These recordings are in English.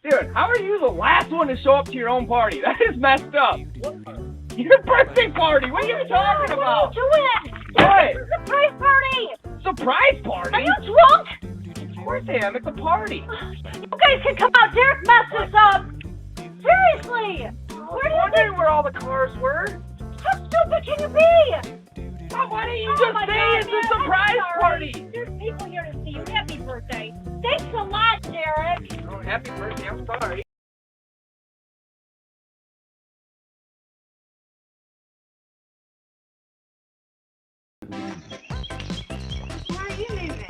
Dude, how are you the last one to show up to your own party? That is messed up. Your birthday party? What are you talking about? What are you doing? What? Surprise party! Surprise party? Are you drunk? Of course I am. It's a party. You guys can come out. Derek messed this up. Seriously. I was wondering where all the cars were. How stupid can you be? Oh, why didn't you just say it's a surprise party? There's people here to see you. Happy birthday. Thanks a lot, Derek. Oh, happy birthday. I'm sorry. Where are you leaving?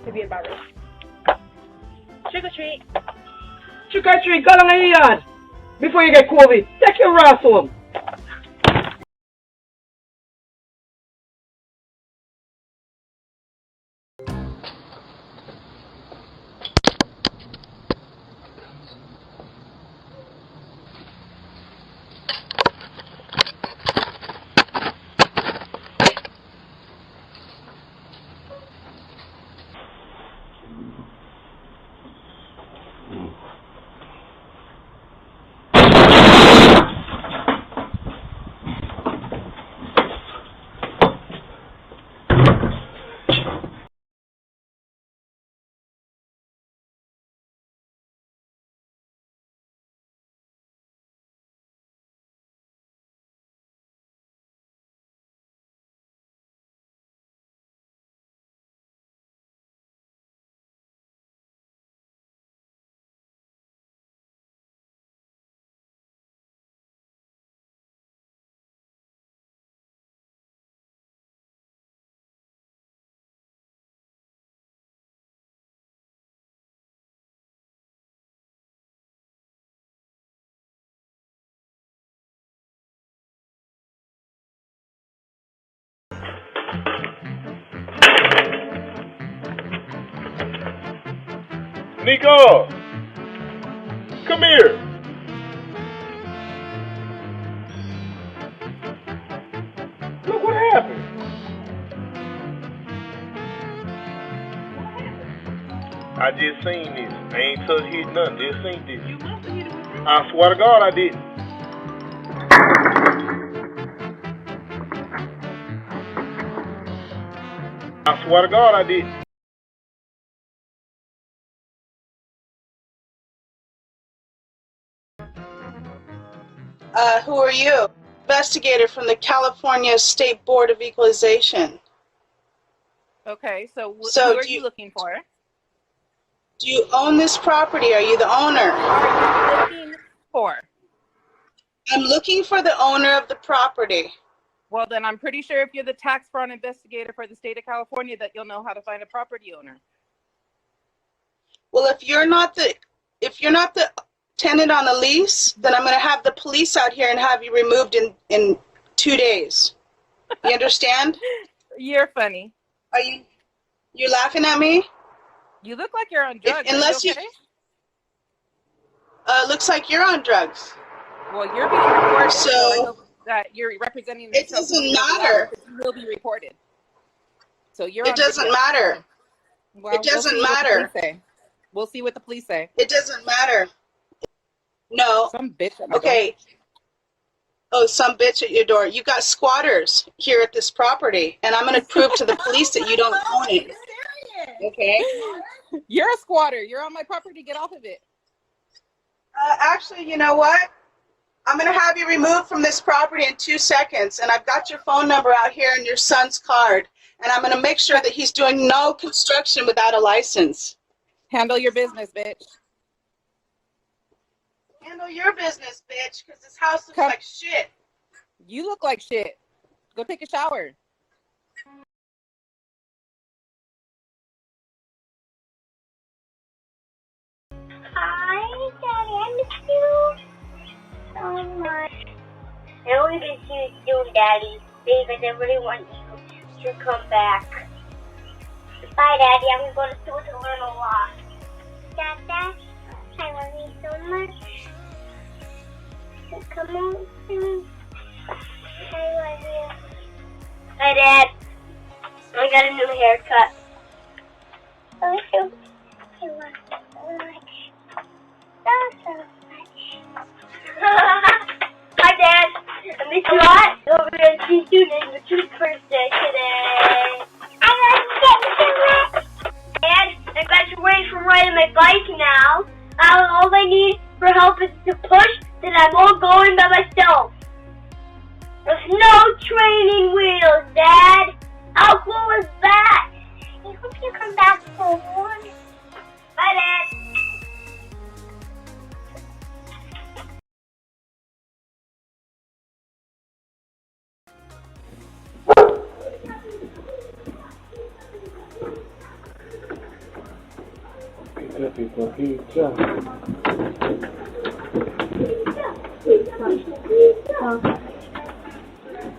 To be about it. Trick or treat. Trick or treat, go lang yan. Before you get COVID, take your ass home. Nico! Come here! Look what happened. I just seen this. I ain't touched hit nothing, just seen this. You must have hit it with this. I swear to God I didn't. I swear to God I didn't. Who are you? Investigator from the California State Board of Equalization. Okay, so So who are you looking for? Do you own this property? Are you the owner? Are you looking for? I'm looking for the owner of the property. Well, then I'm pretty sure if you're the tax fraud investigator for the state of California that you'll know how to find a property owner. Well, if you're not the tenant on the lease, then I'm going to have the police out here and have you removed in 2 days. You understand? You're funny. Are you laughing at me? You look like you're on drugs. Unless are you okay? Looks like you're on drugs. Well, you're being recorded, So I hope that you're representing it yourself. doesn't matter. You will be reported. So you're. It doesn't matter. Well, It doesn't we'll see matter. What the police say. We'll see what the police say. It doesn't matter. No. Some bitch at my Okay. door. Oh, some bitch at your door. You got squatters here at this property, and I'm going to prove to the police that you don't own it. Okay? You're a squatter. You're on my property. Get off of it. Actually, you know what? I'm going to have you removed from this property in 2 seconds, and I've got your phone number out here and your son's card, and I'm going to make sure that he's doing no construction without a license. Handle your business, bitch. Handle your business, bitch, because this house looks Come. like shit. You look like shit. Go take a shower. Hi, Daddy. I miss you so much. I only miss you soon, Daddy. David, I really want you to come back. Bye, Daddy. I'm going to school to learn a lot. Dada, I love you so much. Come on soon. I love you. Hi, Dad. I got a new haircut. I love you so much. So much. Hi, Dad. I miss you a lot. Over there, see you soon. It's your birthday today. I love you so much. Dad, I graduated from riding my bike now. All I need for help is to push, then I'm all going by myself. There's no training wheels, Dad. How cool is that? I hope you come back soon. Bye, Dad.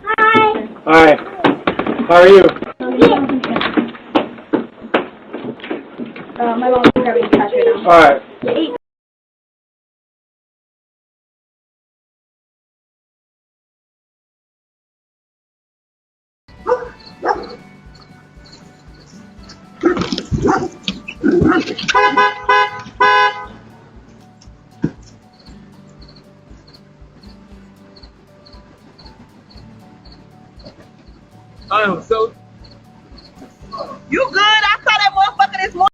Hi. Hi. How are you? My mom's grabbing cash right now. All right. So You good? I saw that motherfucker this morning.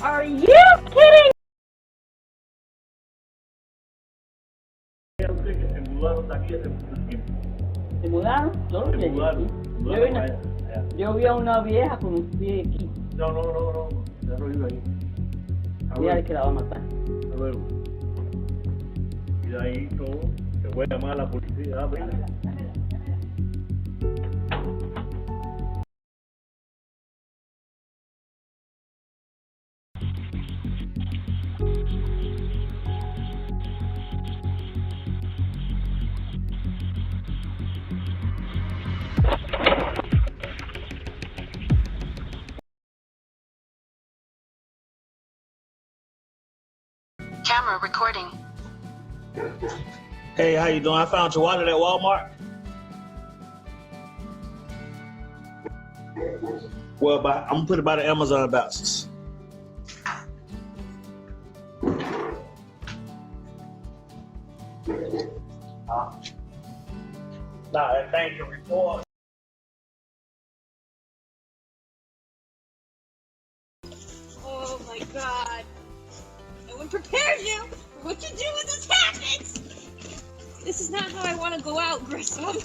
Are you kidding? ¿Se mudaron? Todos ya llegué. Yo vi a una vieja con un pie aquí. No, ya no vive ahí. Mira que la va a matar. Hasta luego. Y de ahí todo, te voy a llamar a la policía. Camera recording. Hey, how you doing? I found your wallet at Walmart. Well, I'm gonna put it by the Amazon boxes. Nah, that thing can record. Oh my god. No one prepared you for what you do when this happens. This is not how I want to go out, Grissom.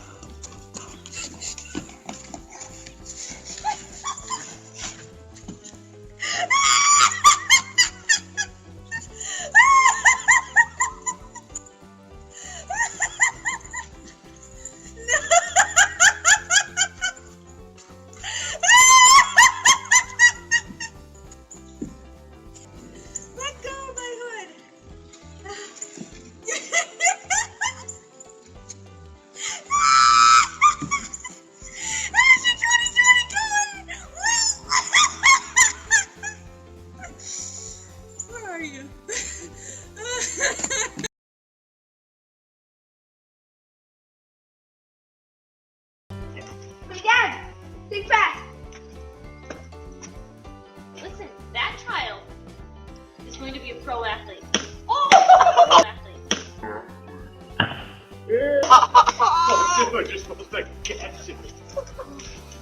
supposed to catch it.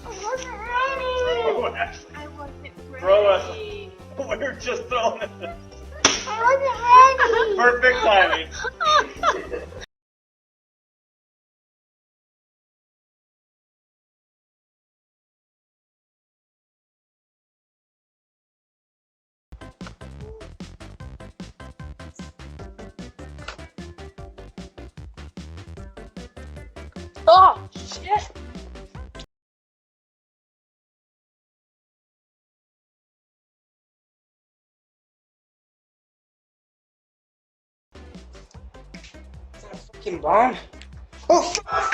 I wasn't ready. Throw it. I wasn't ready. Throw it. We're just throwing it. I wasn't ready. Perfect timing. Oh, shit. Fucking bomb. Oh, fuck.